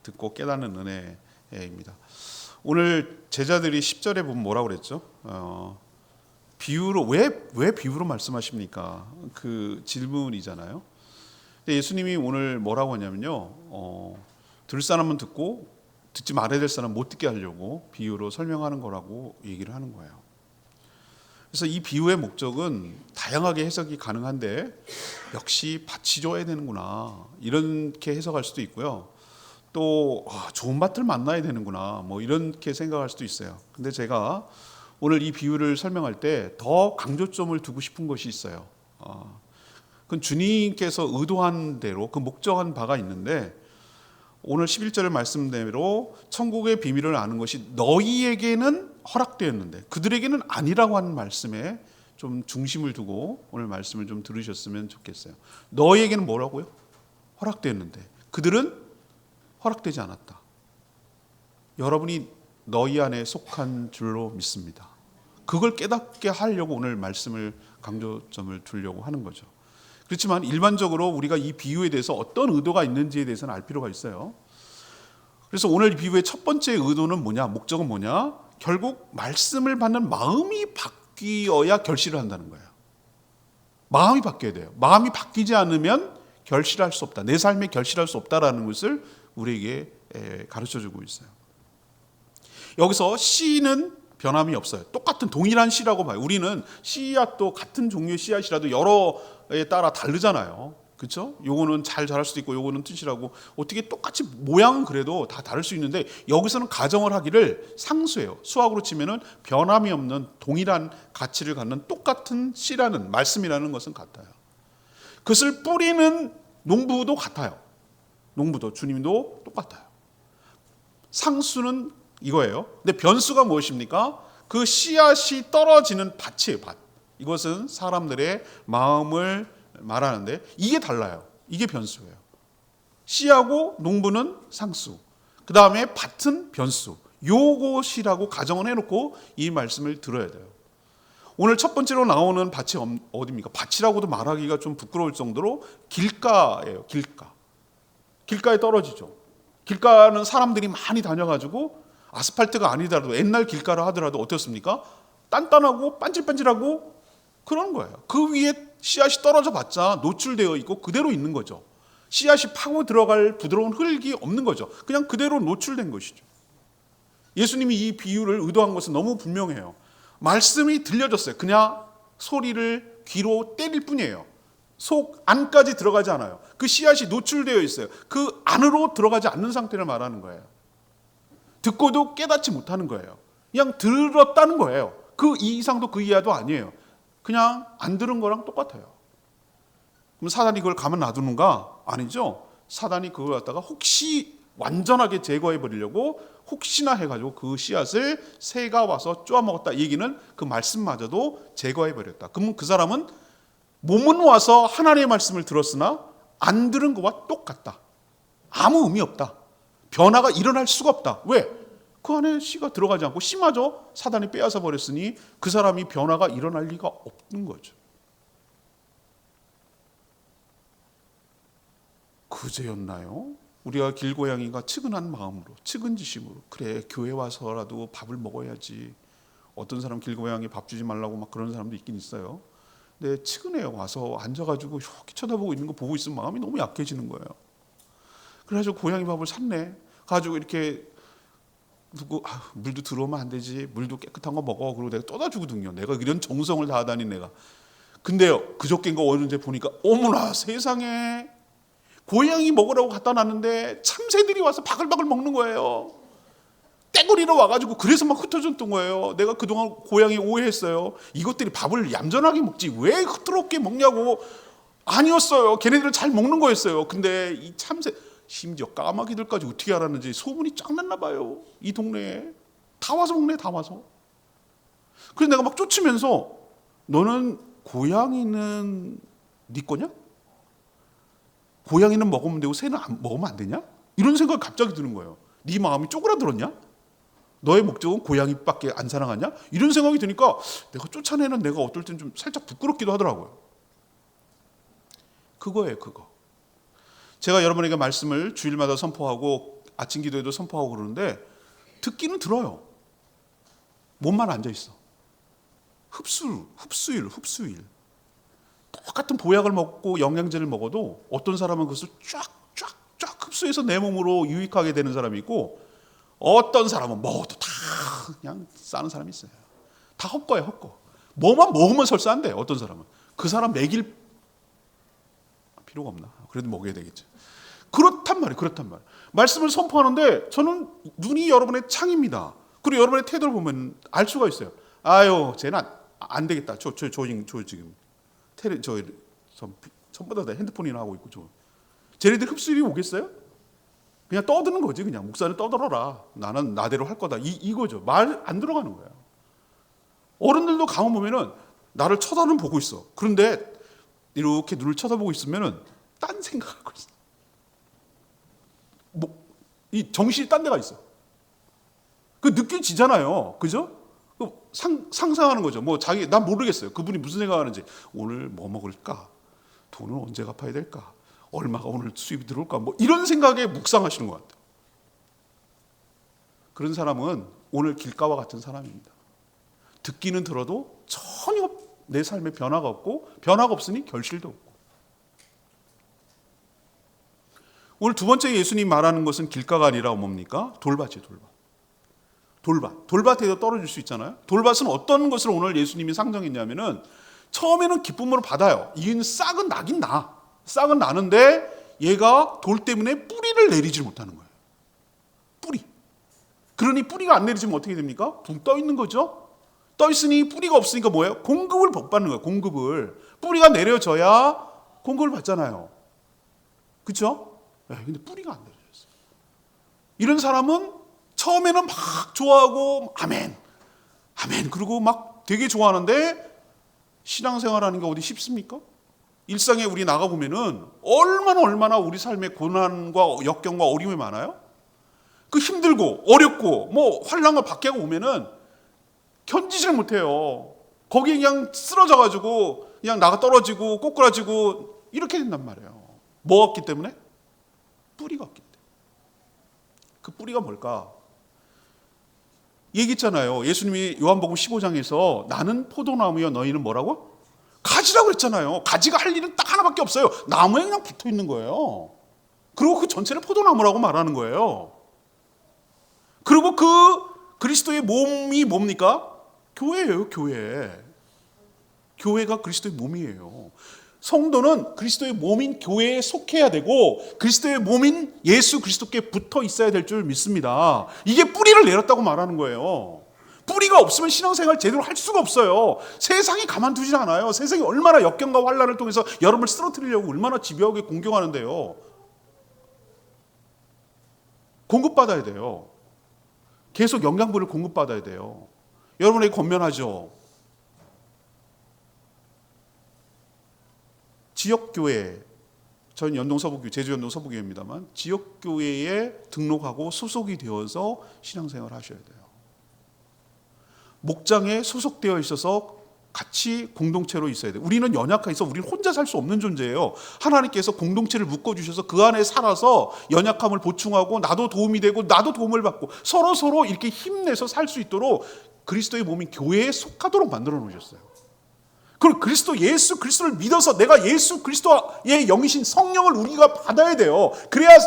듣고 깨닫는 은혜입니다. 오늘 제자들이 10절에 보면 뭐라고 그랬죠? 비유로 왜 비유로 말씀하십니까? 그 질문이잖아요. 근데 예수님이 오늘 뭐라고 하냐면요. 들을 사람은 듣고 듣지 말아야 될 사람은 못 듣게 하려고 비유로 설명하는 거라고 얘기를 하는 거예요. 그래서 이 비유의 목적은 다양하게 해석이 가능한데 역시 밭이 줘야 되는구나 이렇게 해석할 수도 있고요. 또 좋은 밭을 만나야 되는구나 뭐 이렇게 생각할 수도 있어요. 근데 제가 오늘 이 비유를 설명할 때 더 강조점을 두고 싶은 것이 있어요. 그건 주님께서 의도한 대로 그 목적한 바가 있는데 오늘 11절의 말씀대로 천국의 비밀을 아는 것이 너희에게는 허락되었는데 그들에게는 아니라고 하는 말씀에 좀 중심을 두고 오늘 말씀을 좀 들으셨으면 좋겠어요. 너희에게는 뭐라고요? 허락되었는데 그들은 허락되지 않았다. 여러분이 너희 안에 속한 줄로 믿습니다. 그걸 깨닫게 하려고 오늘 말씀을 강조점을 두려고 하는 거죠. 그렇지만 일반적으로 우리가 이 비유에 대해서 어떤 의도가 있는지에 대해서는 알 필요가 있어요. 그래서 오늘 이 비유의 첫 번째 의도는 뭐냐? 목적은 뭐냐? 결국 말씀을 받는 마음이 바뀌어야 결실을 한다는 거예요. 마음이 바뀌어야 돼요. 마음이 바뀌지 않으면 결실할 수 없다. 내 삶에 결실할 수 없다라는 것을 우리에게 가르쳐주고 있어요. 여기서 씨는 변함이 없어요. 똑같은 동일한 씨라고 봐요. 우리는 씨앗도 같은 종류의 씨앗이라도 여러에 따라 다르잖아요. 그렇죠? 요거는 잘 자랄 수도 있고 요거는 튼실하고 어떻게 똑같이 모양은 그래도 다 다를 수 있는데 여기서는 가정을 하기를 상수예요. 수학으로 치면은 변함이 없는 동일한 가치를 갖는 똑같은 씨라는 말씀이라는 것은 같아요. 그것을 뿌리는 농부도 같아요. 농부도 주님도 똑같아요. 상수는 이거예요. 근데 변수가 무엇입니까? 그 씨앗이 떨어지는 밭이에요. 밭. 이것은 사람들의 마음을 말하는데 이게 달라요. 이게 변수예요. 씨하고 농부는 상수. 그 다음에 밭은 변수. 요것이라고 가정을 해놓고 이 말씀을 들어야 돼요. 오늘 첫 번째로 나오는 밭이 어디입니까? 밭이라고도 말하기가 좀 부끄러울 정도로 길가예요. 길가. 길가에 떨어지죠. 길가는 사람들이 많이 다녀가지고 아스팔트가 아니더라도 옛날 길가라 하더라도 어떻습니까? 단단하고 반질반질하고 그런 거예요. 그 위에 씨앗이 떨어져 봤자 노출되어 있고 그대로 있는 거죠. 씨앗이 파고 들어갈 부드러운 흙이 없는 거죠. 그냥 그대로 노출된 것이죠. 예수님이 이 비유를 의도한 것은 너무 분명해요. 말씀이 들려졌어요. 그냥 소리를 귀로 때릴 뿐이에요. 속 안까지 들어가지 않아요. 그 씨앗이 노출되어 있어요. 그 안으로 들어가지 않는 상태를 말하는 거예요. 듣고도 깨닫지 못하는 거예요. 그냥 들었다는 거예요. 그 이상도 그 이하도 아니에요. 그냥 안 들은 거랑 똑같아요. 그럼 사단이 그걸 가만 놔두는가? 아니죠. 사단이 그걸 갖다가 혹시 완전하게 제거해 버리려고 혹시나 해가지고 그 씨앗을 새가 와서 쪼아먹었다. 이 얘기는 그 말씀마저도 제거해 버렸다. 그러면 그 사람은 몸은 와서 하나님의 말씀을 들었으나 안 들은 것과 똑같다. 아무 의미 없다. 변화가 일어날 수가 없다. 왜? 그 안에 씨가 들어가지 않고 씨마저 사단이 빼앗아 버렸으니 그 사람이 변화가 일어날 리가 없는 거죠. 그제였나요? 우리가 길고양이가 측은한 마음으로 측은지심으로 그래 교회 와서라도 밥을 먹어야지. 어떤 사람 길고양이 밥 주지 말라고 막 그런 사람도 있긴 있어요. 근데 측은해요. 와서 앉아가지고 이렇게 쳐다보고 있는 거 보고 있으면 마음이 너무 약해지는 거예요. 그래가지고 고양이 밥을 샀네. 가지고 이렇게 누구 물도 들어오면 안 되지. 물도 깨끗한 거 먹어. 그리고 내가 떠다 주거든요. 내가 이런 정성을 다하다니 내가. 근데요 그저께인가 어느새 보니까 어머나 세상에 고양이 먹으라고 갖다 놨는데 참새들이 와서 바글바글 먹는 거예요. 떼거리로 와가지고 그래서 막 흩어졌던 거예요. 내가 그동안 고양이 오해했어요. 이것들이 밥을 얌전하게 먹지 왜 흐트럽게 먹냐고. 아니었어요. 걔네들은 잘 먹는 거였어요. 근데 이 참새 심지어 까마귀들까지 어떻게 알았는지 소문이 쫙 났나 봐요. 이 동네에 다 와서 먹네. 다 와서. 그래서 내가 막 쫓으면서 너는 고양이는 네 거냐? 고양이는 먹으면 되고 새는 먹으면 안 되냐? 이런 생각이 갑자기 드는 거예요. 네 마음이 쪼그라들었냐? 너의 목적은 고양이밖에 안 사랑하냐? 이런 생각이 드니까 내가 쫓아내는 내가 어떨 땐 좀 살짝 부끄럽기도 하더라고요. 그거예요. 그거. 제가 여러분에게 말씀을 주일마다 선포하고 아침 기도에도 선포하고 그러는데 듣기는 들어요. 몸만 앉아 있어. 흡수일. 똑같은 보약을 먹고 영양제를 먹어도 어떤 사람은 그것을 쫙 흡수해서 내 몸으로 유익하게 되는 사람이 있고, 어떤 사람은 먹어도 다 그냥 싸는 사람이 있어요. 다 헛거예요, 헛거. 뭐만 먹으면 설사 안 돼. 어떤 사람은 그 사람 먹일 필요가 없나? 그래도 먹여야 되겠죠. 그렇단 말이에요. 말씀을 선포하는데 저는 눈이 여러분의 창입니다. 그리고 여러분의 태도를 보면 알 수가 있어요. 아유, 쟤는 안 되겠다. 저 지금 전부 다 핸드폰이나 하고 있고, 쟤네들 흡수율이 오겠어요? 그냥 떠드는 거지. 그냥 목사는 떠들어라. 나는 나대로 할 거다. 이거죠. 말 안 들어가는 거예요. 어른들도 가만 보면은 나를 쳐다는 보고 있어. 그런데 이렇게 눈을 쳐다보고 있으면은 딴 생각하고 있어. 이 정신이 딴 데가 있어. 그 느껴지잖아요. 그죠? 상상하는 거죠. 난 모르겠어요. 그분이 무슨 생각하는지. 오늘 뭐 먹을까? 돈은 언제 갚아야 될까? 얼마가 오늘 수입이 들어올까? 이런 생각에 묵상하시는 것 같아요. 그런 사람은 오늘 길가와 같은 사람입니다. 듣기는 들어도 전혀 내 삶에 변화가 없고, 변화가 없으니 결실도 없고. 오늘 두 번째 예수님 말하는 것은 길가가 아니라 뭡니까? 돌밭이에요. 돌밭에도 떨어질 수 있잖아요. 돌밭은 어떤 것을 오늘 예수님이 상정했냐면은, 처음에는 기쁨으로 받아요. 이는 싹은 나긴 나. 싹은 나는데 얘가 돌 때문에 뿌리를 내리지 못하는 거예요. 뿌리. 그러니 뿌리가 안 내리지면 어떻게 됩니까? 붕 떠 있는 거죠. 떠 있으니 뿌리가 없으니까 뭐예요? 공급을 못 받는 거예요. 공급을. 뿌리가 내려져야 공급을 받잖아요. 그렇죠? 근데 뿌리가 안 내려졌어요. 이런 사람은 처음에는 막 좋아하고 아멘 그리고 막 되게 좋아하는데, 신앙생활하는 게 어디 쉽습니까? 일상에 우리 나가보면은 얼마나 우리 삶의 고난과 역경과 어려움이 많아요. 그 힘들고 어렵고 환난과 박해가 오면은 견디질 못해요. 거기에 그냥 쓰러져가지고 그냥 나가 떨어지고 꼬꾸라지고 이렇게 된단 말이에요. 뭐 없기 때문에? 뿌리가 없기 때문에. 그 뿌리가 뭘까? 얘기했잖아요. 예수님이 요한복음 15장에서 나는 포도나무여 너희는 뭐라고? 가지라고 그랬잖아요. 가지가 할 일은 딱 하나밖에 없어요. 나무에 그냥 붙어 있는 거예요. 그리고 그 전체를 포도나무라고 말하는 거예요. 그리고 그 그리스도의 몸이 뭡니까? 교회예요, 교회. 교회가 그리스도의 몸이에요. 성도는 그리스도의 몸인 교회에 속해야 되고, 그리스도의 몸인 예수 그리스도께 붙어 있어야 될 줄 믿습니다. 이게 뿌리를 내렸다고 말하는 거예요. 뿌리가 없으면 신앙생활 제대로 할 수가 없어요. 세상이 가만두지 않아요. 세상이 얼마나 역경과 환난을 통해서 여러분을 쓰러뜨리려고 얼마나 집요하게 공격하는데요. 공급받아야 돼요. 계속 영양분을 공급받아야 돼요. 여러분에게 권면하죠. 지역교회, 저는 연동서부교회, 제주 연동서부교회입니다만, 지역교회에 등록하고 소속이 되어서 신앙생활을 하셔야 돼요. 목장에 소속되어 있어서 같이 공동체로 있어야 돼요. 우리는 연약해서 우리는 혼자 살 수 없는 존재예요. 하나님께서 공동체를 묶어주셔서 그 안에 살아서 연약함을 보충하고, 나도 도움이 되고 나도 도움을 받고 서로 이렇게 힘내서 살 수 있도록 그리스도의 몸인 교회에 속하도록 만들어 놓으셨어요. 그리고 예수 그리스도를 믿어서 내가 예수 그리스도의 영이신 성령을 우리가 받아야 돼요. 그래야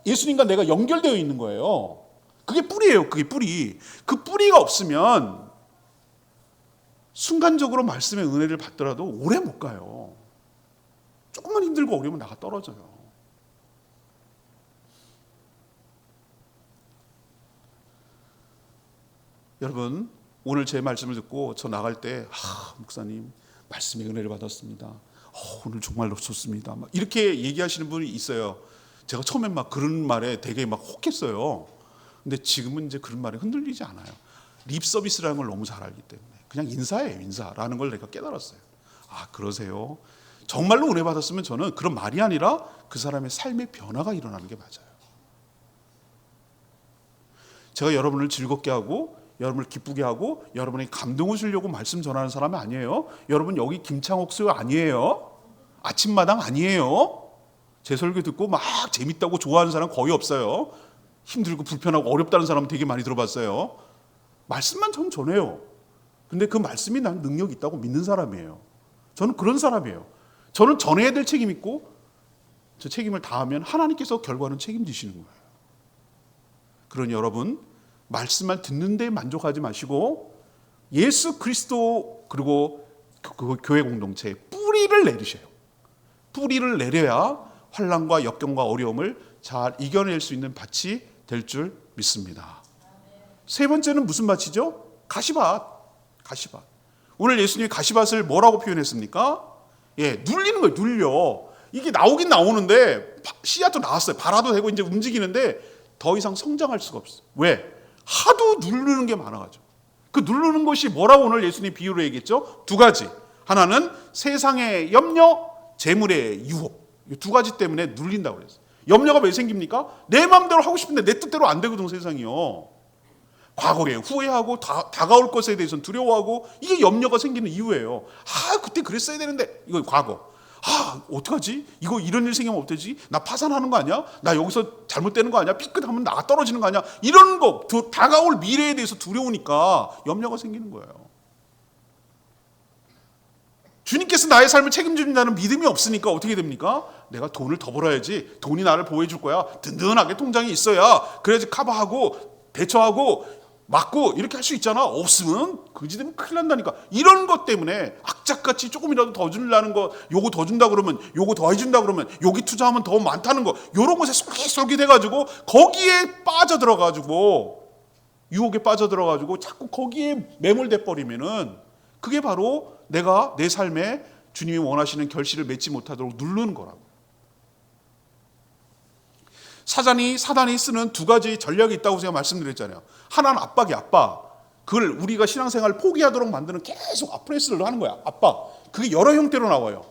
예수님과 내가 연결되어 있는 거예요. 그게 뿌리예요. 그게 뿌리. 그 뿌리가 없으면 순간적으로 말씀의 은혜를 받더라도 오래 못 가요. 조금만 힘들고 어려우면 나가 떨어져요. 여러분, 오늘 제 말씀을 듣고 저 나갈 때 목사님 말씀의 은혜를 받았습니다. 오늘 정말로 좋습니다. 막 이렇게 얘기하시는 분이 있어요. 제가 처음엔 막 그런 말에 되게 막 혹했어요. 근데 지금은 이제 그런 말에 흔들리지 않아요. 립 서비스라는 걸 너무 잘 알기 때문에 그냥 인사예요, 인사라는 걸 내가 깨달았어요. 그러세요? 정말로 은혜 받았으면 저는 그런 말이 아니라 그 사람의 삶의 변화가 일어나는 게 맞아요. 제가 여러분을 즐겁게 하고 여러분을 기쁘게 하고 여러분에게 감동을 주려고 말씀 전하는 사람이 아니에요. 여러분 여기 김창옥 수 아니에요. 아침마당 아니에요. 제 설교 듣고 막 재밌다고 좋아하는 사람 거의 없어요. 힘들고 불편하고 어렵다는 사람은 되게 많이 들어봤어요. 말씀만 전 전해요. 근데 그 말씀이 난 능력이 있다고 믿는 사람이에요. 저는 그런 사람이에요. 저는 전해야 될 책임 있고 저 책임을 다하면 하나님께서 결과는 책임지시는 거예요. 그러니 여러분, 말씀만 듣는 데 만족하지 마시고 예수 그리스도 그리고 그 교회 공동체에 뿌리를 내리셔요. 뿌리를 내려야 환난과 역경과 어려움을 잘 이겨낼 수 있는 밭이 될 줄 믿습니다. 세 번째는 무슨 밭이죠? 가시밭. 가시밭. 오늘 예수님이 가시밭을 뭐라고 표현했습니까? 눌리는 거예요. 눌려. 이게 나오긴 나오는데 씨앗도 나왔어요. 발아도 되고 이제 움직이는데 더 이상 성장할 수가 없어요. 왜? 하도 누르는 게 많아가지고. 그 누르는 것이 뭐라고 오늘 예수님 비유로 얘기했죠? 두 가지. 하나는 세상의 염려, 재물의 유혹. 이 두 가지 때문에 눌린다고 그랬어요. 염려가 왜 생깁니까? 내 마음대로 하고 싶은데 내 뜻대로 안 되거든, 세상이요. 과거에 후회하고 다가올 것에 대해서는 두려워하고 이게 염려가 생기는 이유예요. 그때 그랬어야 되는데 이거 과거. 어떡하지? 이거 이런 일 생기면 어떡하지? 나 파산하는 거 아니야? 나 여기서 잘못되는 거 아니야? 삐끗하면 나 떨어지는 거 아니야? 이런 거 다가올 미래에 대해서 두려우니까 염려가 생기는 거예요. 주님께서 나의 삶을 책임진다는 믿음이 없으니까 어떻게 됩니까? 내가 돈을 더 벌어야지. 돈이 나를 보호해 줄 거야. 든든하게 통장이 있어야 그래야지 커버하고 대처하고 맞고 이렇게 할 수 있잖아. 없으면 그지되면 큰일 난다니까. 이런 것 때문에 악착같이 조금이라도 더 주려는 거, 요거 더 준다 그러면 요거 더 해준다 그러면 여기 투자하면 더 많다는 거, 요런 것에 쏠깃쏠깃해가지고 거기에 빠져들어가지고 유혹에 빠져들어가지고 자꾸 거기에 매몰돼 버리면은 그게 바로 내가 내 삶에 주님이 원하시는 결실을 맺지 못하도록 누르는 거라고. 사단이 쓰는 두 가지 전략이 있다고 제가 말씀드렸잖아요. 하나는 압박이 압박. 그걸 우리가 신앙생활을 포기하도록 만드는 계속 압프레스를 하는 거야. 압박. 그게 여러 형태로 나와요.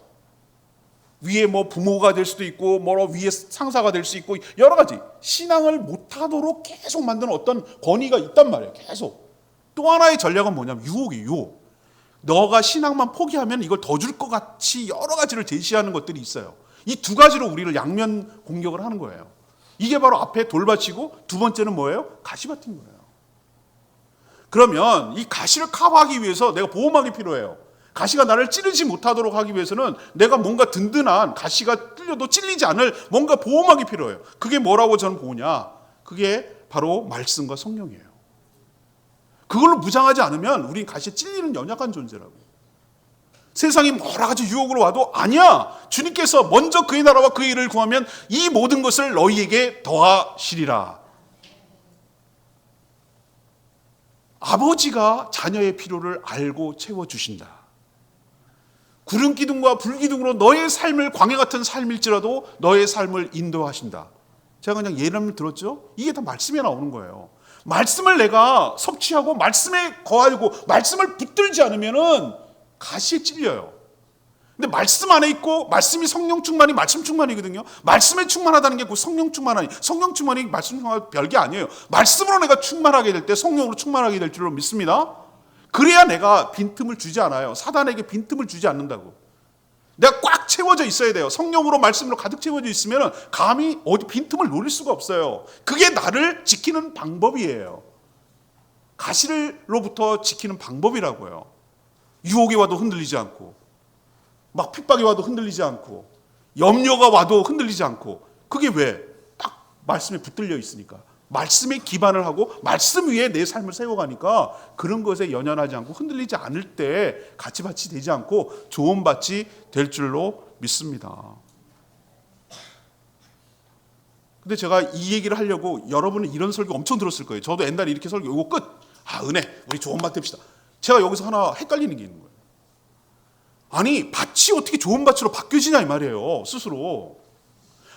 위에 뭐 부모가 될 수도 있고, 위에 상사가 될 수 있고, 여러 가지. 신앙을 못하도록 계속 만드는 어떤 권위가 있단 말이에요. 계속. 또 하나의 전략은 뭐냐면 유혹이에요. 유혹. 너가 신앙만 포기하면 이걸 더 줄 것 같이 여러 가지를 제시하는 것들이 있어요. 이 두 가지로 우리를 양면 공격을 하는 거예요. 이게 바로 앞에 돌밭이고 두 번째는 뭐예요? 가시밭인 거예요. 그러면 이 가시를 커버하기 위해서 내가 보호막이 필요해요. 가시가 나를 찌르지 못하도록 하기 위해서는 내가 뭔가 든든한 가시가 뚫려도 찔리지 않을 뭔가 보호막이 필요해요. 그게 뭐라고 저는 보냐? 그게 바로 말씀과 성령이에요. 그걸로 무장하지 않으면 우린 가시에 찔리는 연약한 존재라고. 세상이 여러 가지 유혹으로 와도 아니야. 주님께서 먼저 그의 나라와 그의 일을 구하면 이 모든 것을 너희에게 더하시리라. 아버지가 자녀의 필요를 알고 채워주신다. 구름 기둥과 불 기둥으로 너의 삶을 광야 같은 삶일지라도 너의 삶을 인도하신다. 제가 그냥 예를 들었죠? 이게 다 말씀에 나오는 거예요. 말씀을 내가 섭취하고 말씀에 거하고 말씀을 붙들지 않으면은 가시에 찔려요. 근데 말씀 안에 있고 말씀이 성령 충만이 말씀 충만이거든요. 말씀에 충만하다는 게 그 성령 충만이 성령 충만이 말씀 충만 별게 아니에요. 말씀으로 내가 충만하게 될 때 성령으로 충만하게 될 줄로 믿습니다. 그래야 내가 빈틈을 주지 않아요. 사단에게 빈틈을 주지 않는다고. 내가 꽉 채워져 있어야 돼요. 성령으로 말씀으로 가득 채워져 있으면 감히 어디 빈틈을 노릴 수가 없어요. 그게 나를 지키는 방법이에요. 가시로부터 지키는 방법이라고요. 유혹이 와도 흔들리지 않고 막 핍박이 와도 흔들리지 않고 염려가 와도 흔들리지 않고 그게 왜? 딱 말씀에 붙들려 있으니까. 말씀에 기반을 하고 말씀 위에 내 삶을 세워가니까 그런 것에 연연하지 않고 흔들리지 않을 때 가치밭이 되지 않고 좋은 밭이 될 줄로 믿습니다. 근데 제가 이 얘기를 하려고 여러분은 이런 설교 엄청 들었을 거예요. 저도 옛날에 이렇게 설교 이거 끝. 은혜 우리 좋은 밭 됩시다. 제가 여기서 하나 헷갈리는 게 있는 거예요. 아니 밭이 어떻게 좋은 밭으로 바뀌어지냐 이 말이에요. 스스로.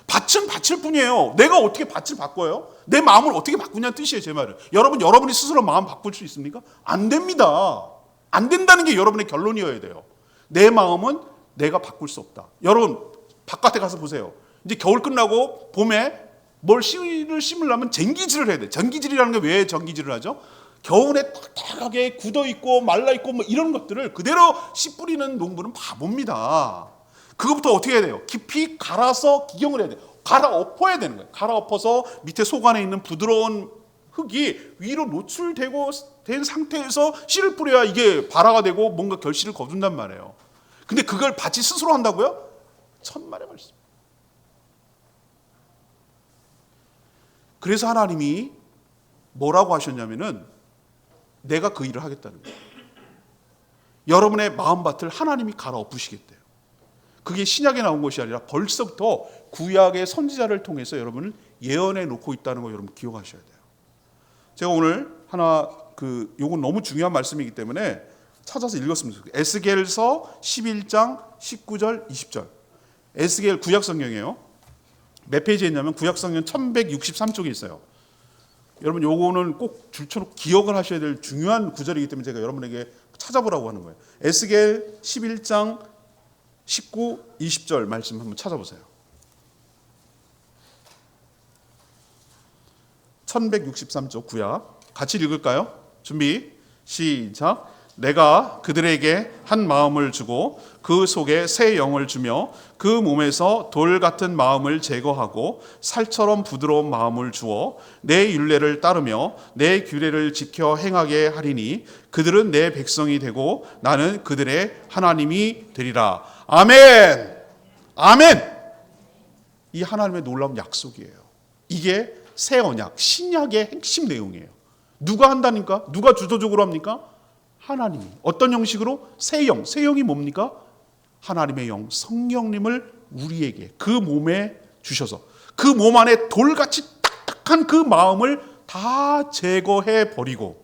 밭은 밭일 뿐이에요. 내가 어떻게 밭을 바꿔요? 내 마음을 어떻게 바꾸냐는 뜻이에요. 제 말은. 여러분이 스스로 마음 바꿀 수 있습니까? 안 됩니다. 안 된다는 게 여러분의 결론이어야 돼요. 내 마음은 내가 바꿀 수 없다. 여러분 바깥에 가서 보세요. 이제 겨울 끝나고 봄에 뭘 심으려면 쟁기질을 해야 돼. 전기질이라는 게 왜 전기질을 하죠? 겨울에 딱딱하게 굳어있고 말라있고 뭐 이런 것들을 그대로 씨 뿌리는 농부는 바보입니다. 그것부터 어떻게 해야 돼요? 깊이 갈아서 기경을 해야 돼요. 갈아엎어야 되는 거예요. 갈아엎어서 밑에 속 안에 있는 부드러운 흙이 위로 노출되고 된 상태에서 씨를 뿌려야 이게 발화가 되고 뭔가 결실을 거둔단 말이에요. 근데 그걸 밭이 스스로 한다고요? 천만의 말씀. 그래서 하나님이 뭐라고 하셨냐면은 내가 그 일을 하겠다는 거예요. 여러분의 마음밭을 하나님이 갈아엎으시겠대요. 그게 신약에 나온 것이 아니라 벌써부터 구약의 선지자를 통해서 여러분을 예언해 놓고 있다는 거 여러분 기억하셔야 돼요. 제가 오늘 하나 요건 너무 중요한 말씀이기 때문에 찾아서 읽었으면 좋겠어요. 에스겔서 11장 19절 20절. 에스겔 구약 성경이에요. 몇 페이지에 있냐면 구약 성경 1163쪽에 있어요. 여러분 요거는 꼭 줄쳐놓고 기억을 하셔야 될 중요한 구절이기 때문에 제가 여러분에게 찾아보라고 하는 거예요. 에스겔 11장 19, 20절 말씀 한번 찾아보세요. 1163쪽 구약 같이 읽을까요? 준비 시작. 내가 그들에게 한 마음을 주고 그 속에 새 영을 주며 그 몸에서 돌 같은 마음을 제거하고 살처럼 부드러운 마음을 주어 내 율례를 따르며 내 규례를 지켜 행하게 하리니 그들은 내 백성이 되고 나는 그들의 하나님이 되리라. 아멘. 아멘. 이 하나님의 놀라운 약속이에요. 이게 새 언약, 신약의 핵심 내용이에요. 누가 한다니까? 누가 주도적으로 합니까? 하나님이. 어떤 형식으로? 새 영. 새 영이 뭡니까? 하나님의 영, 성령님을 우리에게 그 몸에 주셔서 그 몸 안에 돌같이 딱딱한 그 마음을 다 제거해 버리고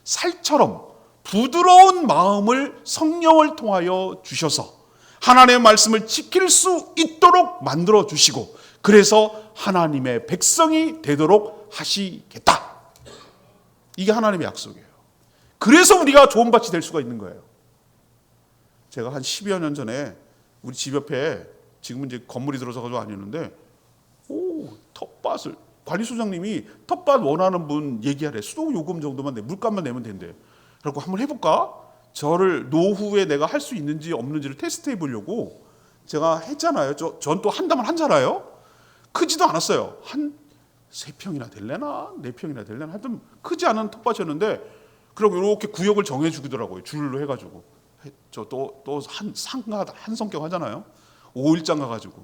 살처럼 부드러운 마음을 성령을 통하여 주셔서 하나님의 말씀을 지킬 수 있도록 만들어 주시고 그래서 하나님의 백성이 되도록 하시겠다. 이게 하나님의 약속이에요. 그래서 우리가 좋은 밭이 될 수가 있는 거예요. 제가 한 10여 년 전에 우리 집 옆에 지금은 이제 건물이 들어서가지고 아니었는데 텃밭을 관리소장님이 텃밭 원하는 분 얘기하래. 수도 요금 정도만 내 물값만 내면 된대. 그래서 한번 해볼까? 저를 노후에 내가 할 수 있는지 없는지를 테스트해 보려고 제가 했잖아요. 전 또 한다면 하잖아요. 크지도 않았어요. 한 3평이나 될래나 4평이나 될래나 하여튼 크지 않은 텃밭이었는데 그리고 이렇게 구역을 정해주더라고요. 줄로 해가지고 저 또 한 성격 하잖아요. 5일장 가가지고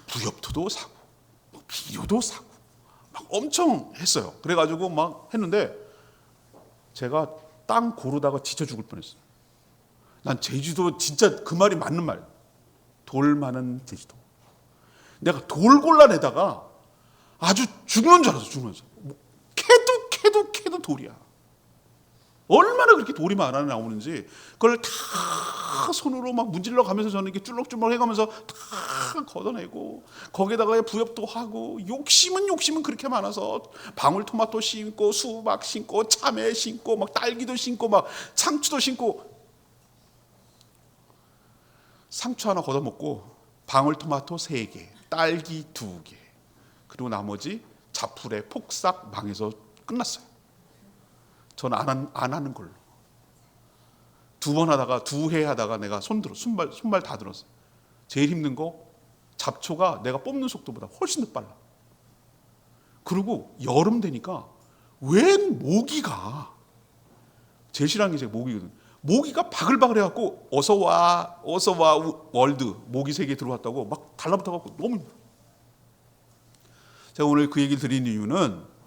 부엽토도 사고 비료도 사고 막 엄청 했어요. 그래가지고 막 했는데 제가 땅 고르다가 지쳐 죽을 뻔했어요. 난 제주도 진짜 그 말이 맞는 말. 돌 많은 제주도. 내가 돌 골라내다가 아주 죽는 줄 알았어. 죽는 줄 알았어. 캐도 돌이야. 얼마나 그렇게 돌이 많아 나오는지 그걸 다 손으로 막 문질러 가면서 저는 이렇게 쭈럭쭈럭 해가면서 다 걷어내고 거기에다가 부엽도 하고 욕심은 그렇게 많아서 방울토마토 심고 수박 심고 참외 심고 막 딸기도 심고 막 상추도 심고 상추 하나 걷어먹고 방울토마토 3개 딸기 2개 그리고 나머지 자풀에 폭삭 망해서 끝났어요. 저는 안 하는 걸로. 2번 하다가 2해 하다가 내가 손발 다 들었어요. 제일 힘든 거 잡초가 내가 뽑는 속도보다 훨씬 더 빨라. 그리고 여름 되니까 웬 모기가 제일 싫어하는 게 제 모기거든. 모기가 바글바글 해갖고 어서와 월드 모기 세계에 들어왔다고 막 달라붙어갖고 너무 제가 오늘 그 얘기를 드린 이유는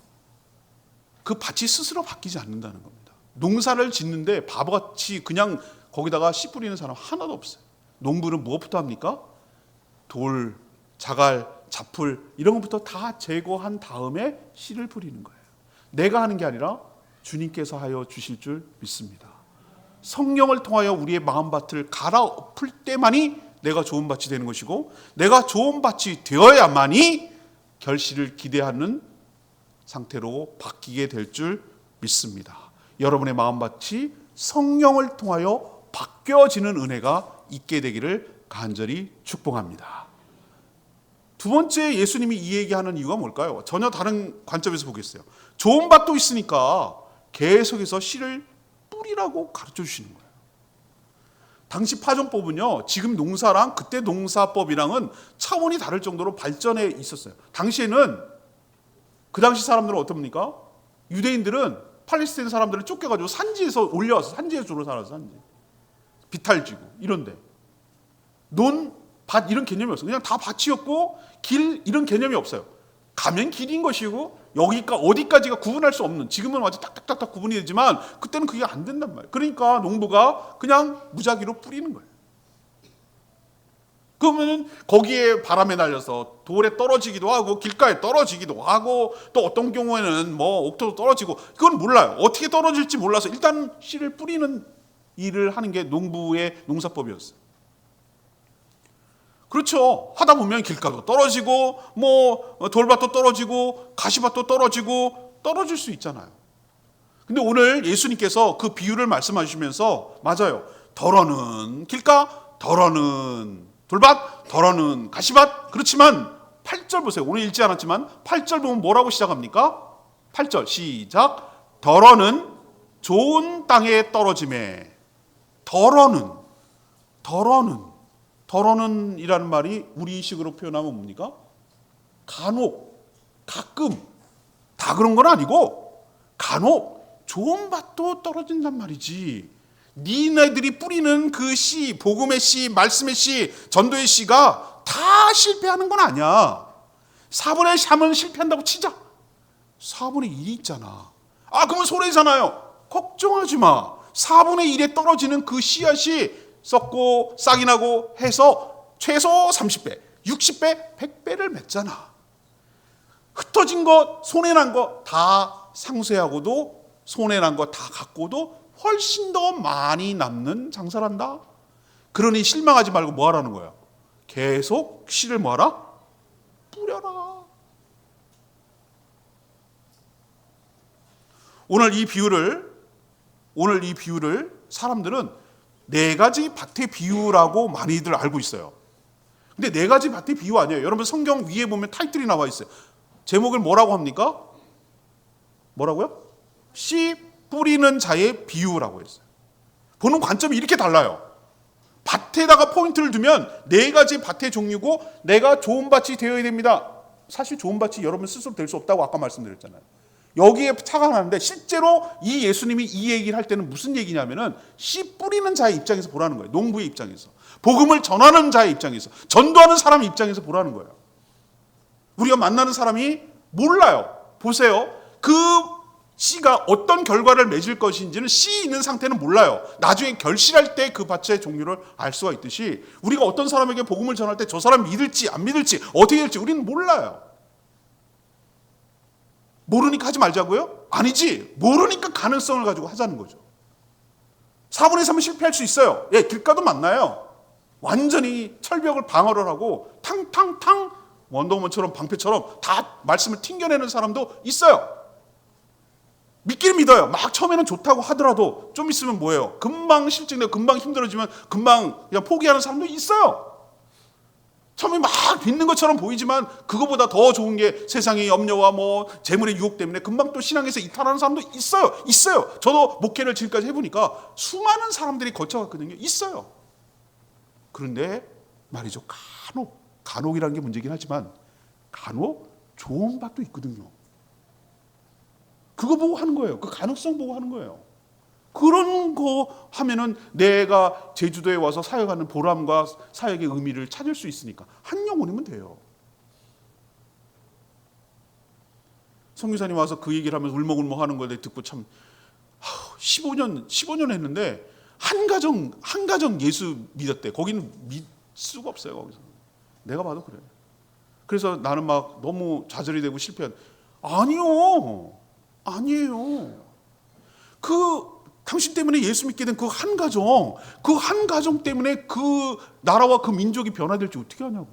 그 밭이 스스로 바뀌지 않는다는 겁니다. 농사를 짓는데 바보같이 그냥 거기다가 씨 뿌리는 사람 하나도 없어요. 농부는 무엇부터 합니까? 돌, 자갈, 잡풀 이런 것부터 다 제거한 다음에 씨를 뿌리는 거예요. 내가 하는 게 아니라 주님께서 하여 주실 줄 믿습니다. 성령을 통하여 우리의 마음밭을 갈아엎을 때만이 내가 좋은 밭이 되는 것이고 내가 좋은 밭이 되어야만이 결실을 기대하는 상태로 바뀌게 될 줄 믿습니다. 여러분의 마음밭이 성령을 통하여 바뀌어지는 은혜가 있게 되기를 간절히 축복합니다. 두 번째 예수님이 이 얘기하는 이유가 뭘까요? 전혀 다른 관점에서 보겠어요. 좋은 밭도 있으니까 계속해서 씨를 뿌리라고 가르쳐 주시는 거예요. 당시 파종법은요, 지금 농사랑 그때 농사법이랑은 차원이 다를 정도로 발전해 있었어요. 당시에는, 그 당시 사람들은 어떻습니까? 유대인들은 팔레스타인 사람들을 쫓겨가지고 산지에서 올려와서, 산지에 주로 살아서, 산지. 비탈지구, 이런데. 밭 이런 개념이 없어요. 그냥 다 밭이었고, 길 이런 개념이 없어요. 가면 길인 것이고, 여기가 어디까지가 구분할 수 없는, 지금은 완전 딱딱딱딱 구분이 되지만 그때는 그게 안 된단 말이에요. 그러니까 농부가 그냥 무작위로 뿌리는 거예요. 그러면은 거기에 바람에 날려서 돌에 떨어지기도 하고 길가에 떨어지기도 하고, 또 어떤 경우에는 뭐 옥토도 떨어지고, 그건 몰라요. 어떻게 떨어질지 몰라서 일단 씨를 뿌리는 일을 하는 게 농부의 농사법이었어요. 그렇죠. 하다 보면 길가도 떨어지고, 뭐 돌밭도 떨어지고, 가시밭도 떨어지고, 떨어질 수 있잖아요. 근데 오늘 예수님께서 그 비유를 말씀하시면서, 맞아요, 덜어는 길가, 덜어는 돌밭, 덜어는 가시밭. 그렇지만 8절 보세요. 오늘 읽지 않았지만 8절 보면 뭐라고 시작합니까? 8절 시작. 덜어는 좋은 땅에 떨어짐에. 덜어는 이라는 말이 우리식으로 표현하면 뭡니까? 간혹, 가끔, 다 그런 건 아니고 간혹 좋은 밭도 떨어진단 말이지. 니네들이 뿌리는 그 씨, 복음의 씨, 말씀의 씨, 전도의 씨가 다 실패하는 건 아니야. 4분의 3은 실패한다고 치자. 4분의 1이 있잖아. 그러면 손해잖아요. 걱정하지 마. 4분의 1에 떨어지는 그 씨앗이 썩고 싹이 나고 해서 최소 30배, 60배, 100배를 맺잖아. 흩어진 것, 손해난 것 다 상쇄하고도, 손해난 것 다 갖고도 훨씬 더 많이 남는 장사란다. 그러니 실망하지 말고 뭐 하라는 거야? 계속 씨를 뭐하라? 뿌려라. 오늘 이 비유를 사람들은 네 가지 밭의 비유라고 많이들 알고 있어요. 근데 네 가지 밭의 비유 아니에요. 여러분 성경 위에 보면 타이틀이 나와 있어요. 제목을 뭐라고 합니까? 뭐라고요? 씨 뿌리는 자의 비유라고 했어요. 보는 관점이 이렇게 달라요. 밭에다가 포인트를 두면 네 가지 밭의 종류고, 내가 좋은 밭이 되어야 됩니다. 사실 좋은 밭이 여러분 스스로 될 수 없다고 아까 말씀드렸잖아요. 여기에 차가 나는데, 실제로 이 예수님이 이 얘기를 할 때는 무슨 얘기냐면은 씨 뿌리는 자의 입장에서 보라는 거예요. 농부의 입장에서, 복음을 전하는 자의 입장에서, 전도하는 사람 입장에서 보라는 거예요. 우리가 만나는 사람이 몰라요. 보세요. 그 씨가 어떤 결과를 맺을 것인지는 씨 있는 상태는 몰라요. 나중에 결실할 때 그 밭의 종류를 알 수가 있듯이, 우리가 어떤 사람에게 복음을 전할 때 저 사람 믿을지 안 믿을지 어떻게 될지 우리는 몰라요. 모르니까 하지 말자고요? 아니지. 모르니까 가능성을 가지고 하자는 거죠. 4분의 3은 실패할 수 있어요. 예, 길가도 만나요. 완전히 철벽을 방어를 하고 탕탕탕 원더우먼처럼 방패처럼 다 말씀을 튕겨내는 사람도 있어요. 믿기는 믿어요. 막 처음에는 좋다고 하더라도 좀 있으면 뭐예요? 금방 실증내고 금방 힘들어지면 금방 그냥 포기하는 사람도 있어요. 처음에 막 믿는 것처럼 보이지만 그거보다 더 좋은 게 세상의 염려와 뭐 재물의 유혹 때문에 금방 또 신앙에서 이탈하는 사람도 있어요. 저도 목회를 지금까지 해보니까 수많은 사람들이 거쳐갔거든요. 있어요. 그런데 말이죠, 간혹이라는 게 문제긴 하지만 간혹 좋은 밭도 있거든요. 그거 보고 하는 거예요. 그 가능성 보고 하는 거예요. 그런 거 하면은 내가 제주도에 와서 사역하는 보람과 사역의 의미를 찾을 수 있으니까 한 영혼이면 돼요. 성교사님 와서 그 얘기를 하면서 울먹울먹 하는 걸 듣고 참 15년 했는데 한 가정 예수 믿었대. 거기는 믿을 수가 없어요. 거기서 내가 봐도 그래. 그래서 나는 막 너무 좌절이 되고 실패한. 아니에요. 당신 때문에 예수 믿게 된 그 한 가정 때문에 그 나라와 그 민족이 변화될지 어떻게 하냐고.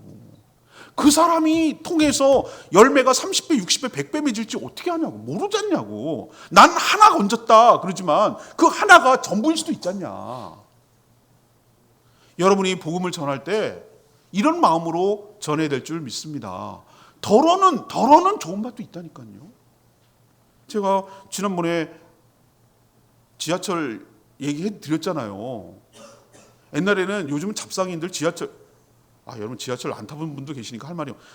그 사람이 통해서 열매가 30배, 60배, 100배 맺을지 어떻게 하냐고. 모르잖냐고. 난 하나 건졌다 그러지만 그 하나가 전부일 수도 있잖냐. 여러분이 복음을 전할 때 이런 마음으로 전해야 될 줄 믿습니다. 덜어는 좋은 밭도 있다니까요. 제가 지난번에 지하철 얘기해 드렸잖아요. 옛날에는, 요즘은 잡상인들 지하철, 여러분 지하철 안 타본 분도 계시니까 할 말이 없어요.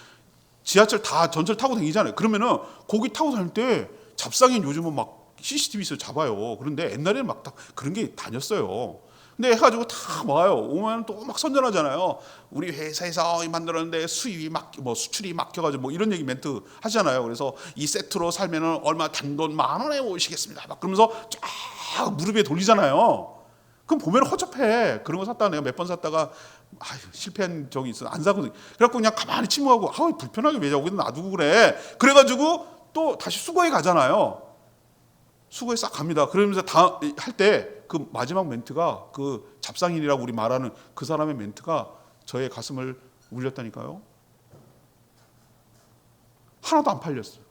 지하철 다 전철 타고 다니잖아요. 그러면은 거기 타고 다닐 때 잡상인, 요즘은 막 CCTV 있어 잡아요. 그런데 옛날에는 막 다 그런 게 다녔어요. 근데 해가지고 다 와요. 오면 또 막 선전하잖아요. 우리 회사에서 만들었는데 수입이 수출이 막혀가지고 이런 얘기 멘트 하잖아요. 그래서 이 세트로 살면은 얼마 단돈 10,000원에 오시겠습니다. 막 그러면서 쫙 무릎에 돌리잖아요. 그럼 보면 허접해. 그런 거 샀다가 내가 몇 번 샀다가 실패한 적이 있어. 안 사거든. 그래갖고 그냥 가만히 침묵하고 불편하게 왜 자고 놔두고 그래. 그래가지고 또 다시 수거해 가잖아요. 수거해 싹 갑니다. 그러면서 다 할 때 그 마지막 멘트가, 그 잡상인이라고 우리 말하는 그 사람의 멘트가 저의 가슴을 울렸다니까요. 하나도 안 팔렸어요.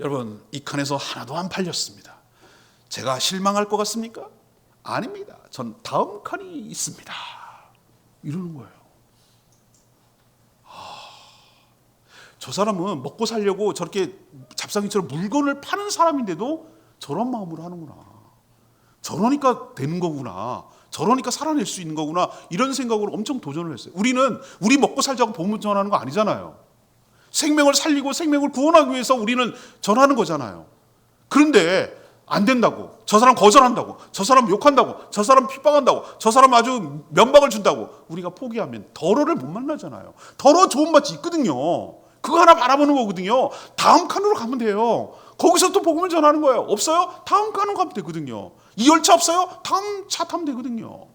여러분, 이 칸에서 하나도 안 팔렸습니다. 제가 실망할 것 같습니까? 아닙니다. 전 다음 칸이 있습니다. 이러는 거예요. 저 사람은 먹고 살려고 저렇게 잡상인처럼 물건을 파는 사람인데도 저런 마음으로 하는구나. 저러니까 되는 거구나. 저러니까 살아낼 수 있는 거구나. 이런 생각으로 엄청 도전을 했어요. 우리는 우리 먹고 살자고 복음 전하는 거 아니잖아요. 생명을 살리고 생명을 구원하기 위해서 우리는 전하는 거잖아요. 그런데 안 된다고, 저 사람 거절한다고, 저 사람 욕한다고, 저 사람 핍박한다고, 저 사람 아주 면박을 준다고 우리가 포기하면 더러를 못 만나잖아요. 더러 좋은 맛이 있거든요. 그거 하나 바라보는 거거든요. 다음 칸으로 가면 돼요. 거기서 또 복음을 전하는 거예요. 없어요? 다음 칸으로 가면 되거든요. 이 열차 없어요? 다음 차 타면 되거든요.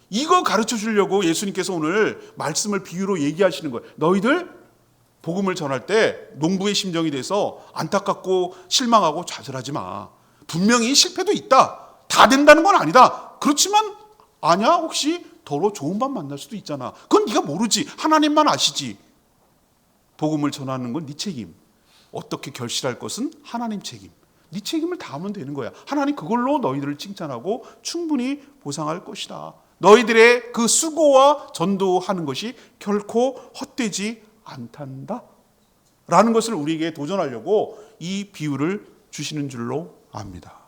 이거 가르쳐 주려고 예수님께서 오늘 말씀을 비유로 얘기하시는 거예요. 너희들 복음을 전할 때 농부의 심정이 돼서 안타깝고 실망하고 좌절하지 마. 분명히 실패도 있다. 다 된다는 건 아니다. 그렇지만 아냐? 혹시 더러 좋은 밥 만날 수도 있잖아. 그건 네가 모르지. 하나님만 아시지. 복음을 전하는 건 네 책임. 어떻게 결실할 것은 하나님 책임. 네 책임을 다하면 되는 거야. 하나님 그걸로 너희들을 칭찬하고 충분히 보상할 것이다. 너희들의 그 수고와 전도하는 것이 결코 헛되지 않단다. 라는 것을 우리에게 도전하려고 이 비유를 주시는 줄로 압니다.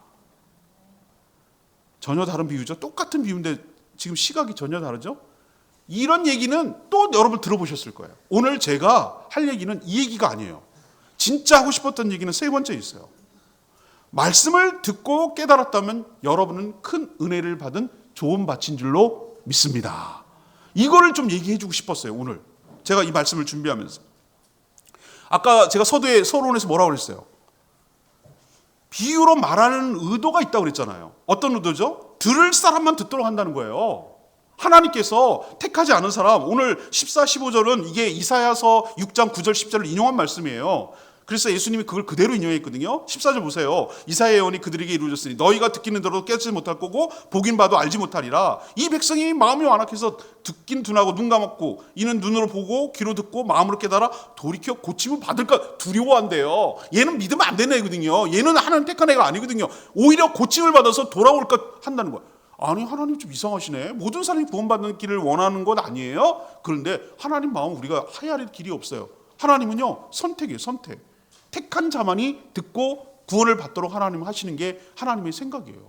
전혀 다른 비유죠. 똑같은 비유인데 지금 시각이 전혀 다르죠. 이런 얘기는 또 여러분 들어보셨을 거예요. 오늘 제가 할 얘기는 이 얘기가 아니에요. 진짜 하고 싶었던 얘기는 세 번째 있어요. 말씀을 듣고 깨달았다면 여러분은 큰 은혜를 받은 좋은 밭인 줄로 믿습니다. 이거를 좀 얘기해 주고 싶었어요. 오늘 제가 이 말씀을 준비하면서. 아까 제가 서론에서 뭐라고 그랬어요? 비유로 말하는 의도가 있다고 그랬잖아요. 어떤 의도죠? 들을 사람만 듣도록 한다는 거예요. 하나님께서 택하지 않은 사람, 오늘 14, 15절은 이게 이사야서 6장 9절 10절을 인용한 말씀이에요. 그래서 예수님이 그걸 그대로 인용했거든요. 14절 보세요. 이사야의 예언이 그들에게 이루어졌으니 너희가 듣기는 들어도 깨닫지 못할 거고 보긴 봐도 알지 못하리라. 이 백성이 마음이 완악해서 듣긴 둔하고 눈 감았고 이는 눈으로 보고 귀로 듣고 마음으로 깨달아 돌이켜 고침을 받을까 두려워한대요. 얘는 믿으면 안 되는 애거든요. 얘는 하나님 택한 애가 아니거든요. 오히려 고침을 받아서 돌아올까 한다는 거예요. 아니 하나님 좀 이상하시네. 모든 사람이 구원받는 길을 원하는 것 아니에요? 그런데 하나님 마음 우리가 헤아릴 길이 없어요. 하나님은요 선택이에요. 선택. 택한 자만이 듣고 구원을 받도록 하나님 하시는 게 하나님의 생각이에요.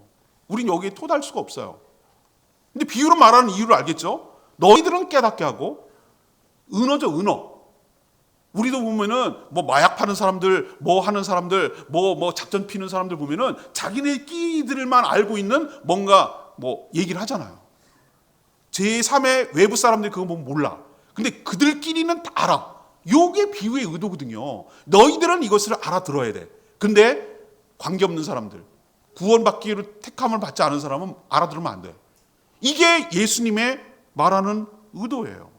우린 여기에 토달 수가 없어요. 근데 비유로 말하는 이유를 알겠죠? 너희들은 깨닫게 하고 은어죠, 은어. 우리도 보면은 뭐 마약 파는 사람들, 뭐 하는 사람들, 뭐 작전 피는 사람들 보면은 자기네끼리들만 알고 있는 뭔가 뭐 얘기를 하잖아요. 제3의 외부 사람들이 그거 보면 몰라. 근데 그들끼리는 다 알아. 요게 비유의 의도거든요. 너희들은 이것을 알아들어야 돼. 근데 관계없는 사람들, 구원받기로 택함을 받지 않은 사람은 알아들으면 안 돼. 이게 예수님의 말하는 의도예요.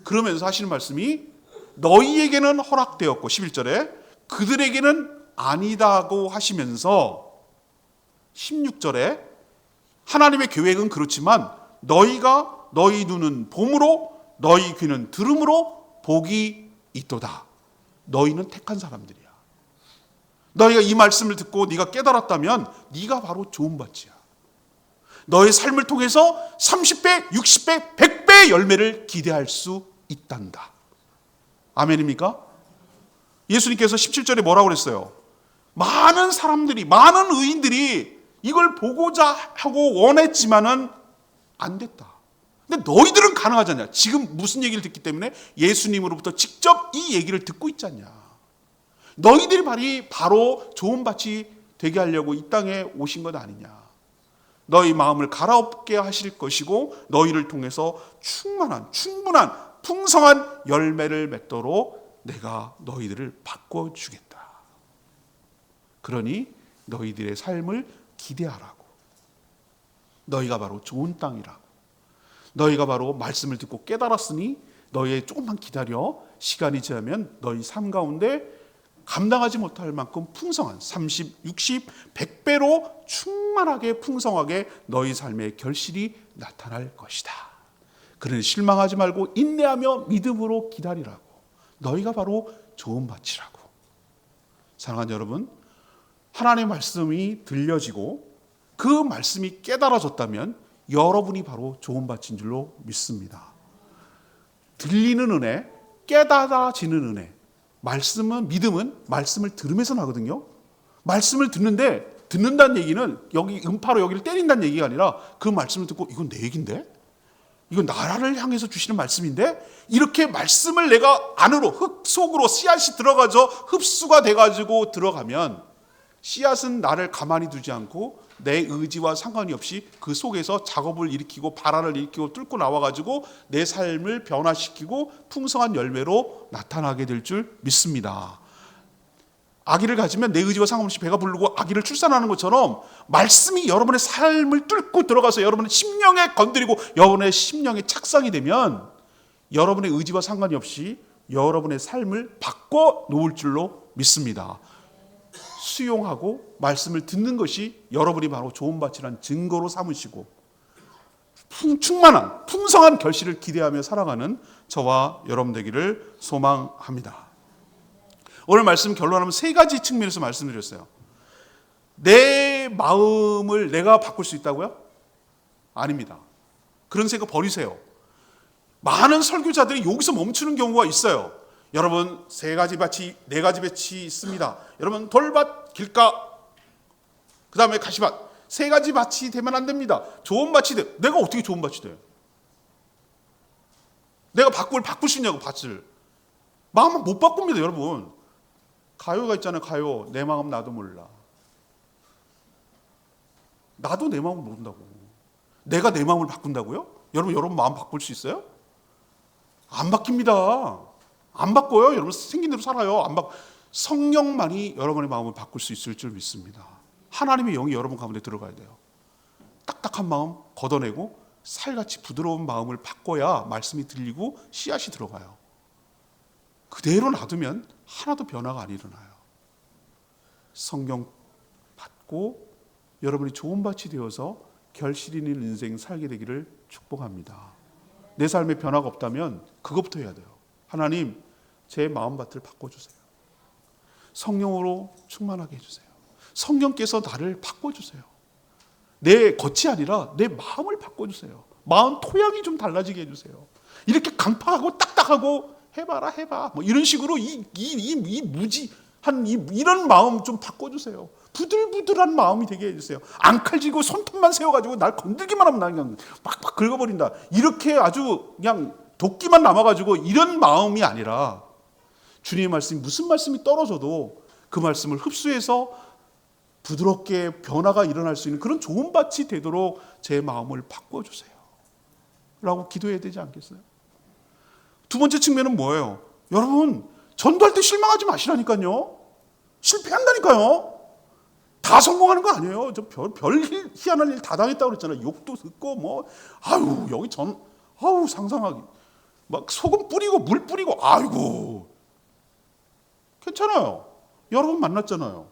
그러면서 하시는 말씀이 너희에게는 허락되었고 11절에 그들에게는 아니다고 하시면서 16절에 하나님의 계획은 그렇지만 너희가 너희 눈은 봄으로 너희 귀는 들음으로 복이 있도다. 너희는 택한 사람들이야. 너희가 이 말씀을 듣고 네가 깨달았다면 네가 바로 좋은 밭이야. 너의 삶을 통해서 30배, 60배, 100배의 열매를 기대할 수 있단다. 아멘입니까? 예수님께서 17절에 뭐라고 그랬어요? 많은 사람들이, 많은 의인들이 이걸 보고자 하고 원했지만은 안 됐다. 근데 너희들은 가능하지 않냐? 지금 무슨 얘기를 듣기 때문에 예수님으로부터 직접 이 얘기를 듣고 있지 않냐? 너희들이 바로 좋은 밭이 되게 하려고 이 땅에 오신 것 아니냐? 너희 마음을 갈아엎게 하실 것이고 너희를 통해서 충분한 풍성한 열매를 맺도록 내가 너희들을 바꿔주겠다. 그러니 너희들의 삶을 기대하라고. 너희가 바로 좋은 땅이라고. 너희가 바로 말씀을 듣고 깨달았으니 너희 조금만 기다려. 시간이 지나면 너희 삶 가운데 감당하지 못할 만큼 풍성한 30, 60, 100배로 충만하게 풍성하게 너희 삶의 결실이 나타날 것이다. 그러니 실망하지 말고 인내하며 믿음으로 기다리라고. 너희가 바로 좋은 밭이라고. 사랑하는 여러분, 하나님의 말씀이 들려지고 그 말씀이 깨달아졌다면 여러분이 바로 좋은 밭인 줄로 믿습니다. 들리는 은혜, 깨달아지는 은혜. 믿음은 말씀을 들으면서 나거든요. 말씀을 듣는다는 얘기는 여기 음파로 여기를 때린다는 얘기가 아니라 그 말씀을 듣고 이건 내 얘기인데? 이건 나라를 향해서 주시는 말씀인데? 이렇게 말씀을 내가 안으로 흙 속으로 씨앗이 들어가서 흡수가 돼가지고 들어가면 씨앗은 나를 가만히 두지 않고 내 의지와 상관이 없이 그 속에서 작업을 일으키고 발화를 일으키고 뚫고 나와가지고 내 삶을 변화시키고 풍성한 열매로 나타나게 될 줄 믿습니다. 아기를 가지면 내 의지와 상관없이 배가 부르고 아기를 출산하는 것처럼 말씀이 여러분의 삶을 뚫고 들어가서 여러분의 심령에 건드리고 여러분의 심령에 착상이 되면 여러분의 의지와 상관이 없이 여러분의 삶을 바꿔 놓을 줄로 믿습니다. 수용하고 말씀을 듣는 것이 여러분이 바로 좋은 밭이라는 증거로 삼으시고 충만한 풍성한 결실을 기대하며 살아가는 저와 여러분 되기를 소망합니다. 오늘 말씀 결론하면 세 가지 측면에서 말씀드렸어요. 내 마음을 내가 바꿀 수 있다고요? 아닙니다. 그런 생각 버리세요. 많은 설교자들이 여기서 멈추는 경우가 있어요. 여러분 네 가지 밭이 있습니다. 여러분 돌밭, 길가, 그 다음에 가시밭. 세 가지 밭이 되면 안 됩니다. 좋은 밭이 돼. 내가 어떻게 좋은 밭이 돼? 내가 바꿀 수 있냐고 밭을. 마음은 못 바꿉니다 여러분. 가요가 있잖아요. 가요. 내 마음 나도 몰라. 나도 내 마음을 모른다고. 내가 내 마음을 바꾼다고요? 여러분 마음 바꿀 수 있어요? 안 바뀝니다. 안 바꿔요. 여러분 생긴 대로 살아요. 성령만이 여러분의 마음을 바꿀 수 있을 줄 믿습니다. 하나님의 영이 여러분 가운데 들어가야 돼요. 딱딱한 마음 걷어내고 살같이 부드러운 마음을 바꿔야 말씀이 들리고 씨앗이 들어가요. 그대로 놔두면 하나도 변화가 안 일어나요. 성령 받고 여러분이 좋은 밭이 되어서 결실 있는 인생 살게 되기를 축복합니다. 내 삶에 변화가 없다면 그것부터 해야 돼요. 하나님, 제 마음밭을 바꿔주세요. 성령으로 충만하게 해주세요. 성령께서 나를 바꿔주세요. 내 겉이 아니라 내 마음을 바꿔주세요. 마음 토양이 좀 달라지게 해주세요. 이렇게 강팍하고 딱딱하고 해봐 뭐 이런 식으로 이 무지한 이런 마음 좀 바꿔주세요. 부들부들한 마음이 되게 해주세요. 앙칼지고 손톱만 세워가지고 날 건들기만 하면 나 그냥 빡빡 긁어버린다. 이렇게 아주 그냥 도끼만 남아가지고 이런 마음이 아니라 주님의 말씀이 무슨 말씀이 떨어져도 그 말씀을 흡수해서 부드럽게 변화가 일어날 수 있는 그런 좋은 밭이 되도록 제 마음을 바꿔주세요. 라고 기도해야 되지 않겠어요? 두 번째 측면은 뭐예요? 여러분, 전도할 때 실망하지 마시라니까요. 실패한다니까요. 다 성공하는 거 아니에요. 저 별 희한한 일 다 당했다고 그랬잖아요. 욕도 듣고 여기 상상하기. 막 소금 뿌리고 물 뿌리고 아이고. 괜찮아요. 여러분 만났잖아요.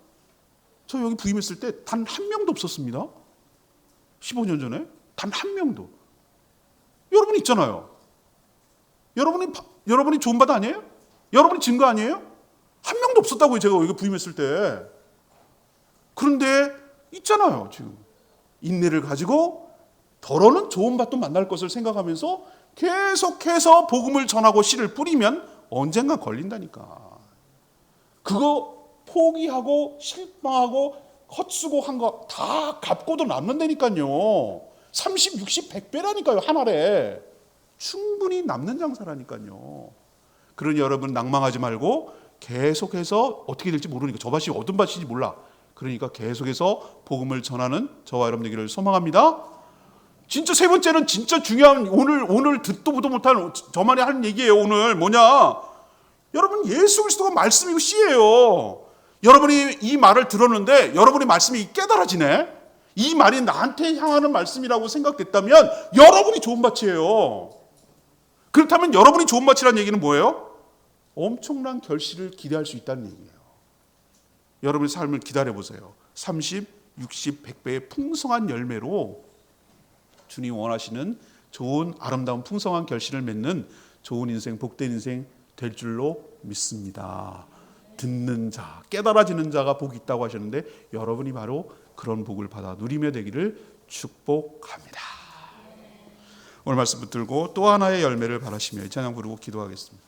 저 여기 부임했을 때 단 한 명도 없었습니다. 15년 전에 단 한 명도. 여러분 있잖아요. 여러분이 좋은 밭 아니에요? 여러분이 증거 아니에요? 한 명도 없었다고요. 제가 여기 부임했을 때. 그런데 있잖아요. 지금 인내를 가지고 더러는 좋은 밭도 만날 것을 생각하면서 계속해서 복음을 전하고 씨를 뿌리면 언젠가 걸린다니까. 그거 포기하고 실망하고 헛수고 한 거 다 갚고도 남는다니까요. 30, 60, 100배라니까요, 한 알에. 충분히 남는 장사라니까요. 그러니 여러분 낭망하지 말고 계속해서 어떻게 될지 모르니까 저 밭이 어떤 밭인지 몰라. 그러니까 계속해서 복음을 전하는 저와 여러분 되기를 소망합니다. 진짜 세 번째는 진짜 중요한 오늘 듣도 보도 못한 저만이 하는 얘기예요. 오늘 뭐냐? 여러분 예수 그리스도가 말씀이고 씨예요. 여러분이 이 말을 들었는데 여러분의 말씀이 깨달아지네. 이 말이 나한테 향하는 말씀이라고 생각됐다면 여러분이 좋은 밭이에요. 그렇다면 여러분이 좋은 밭이라는 얘기는 뭐예요? 엄청난 결실을 기대할 수 있다는 얘기예요. 여러분의 삶을 기다려보세요. 30, 60, 100배의 풍성한 열매로 주님 원하시는 좋은 아름다운 풍성한 결실을 맺는 좋은 인생, 복된 인생 될 줄로 믿습니다. 듣는 자, 깨달아지는 자가 복이 있다고 하셨는데 여러분이 바로 그런 복을 받아 누리며 되기를 축복합니다. 오늘 말씀 붙들고 또 하나의 열매를 바라시며 이 찬양 부르고 기도하겠습니다.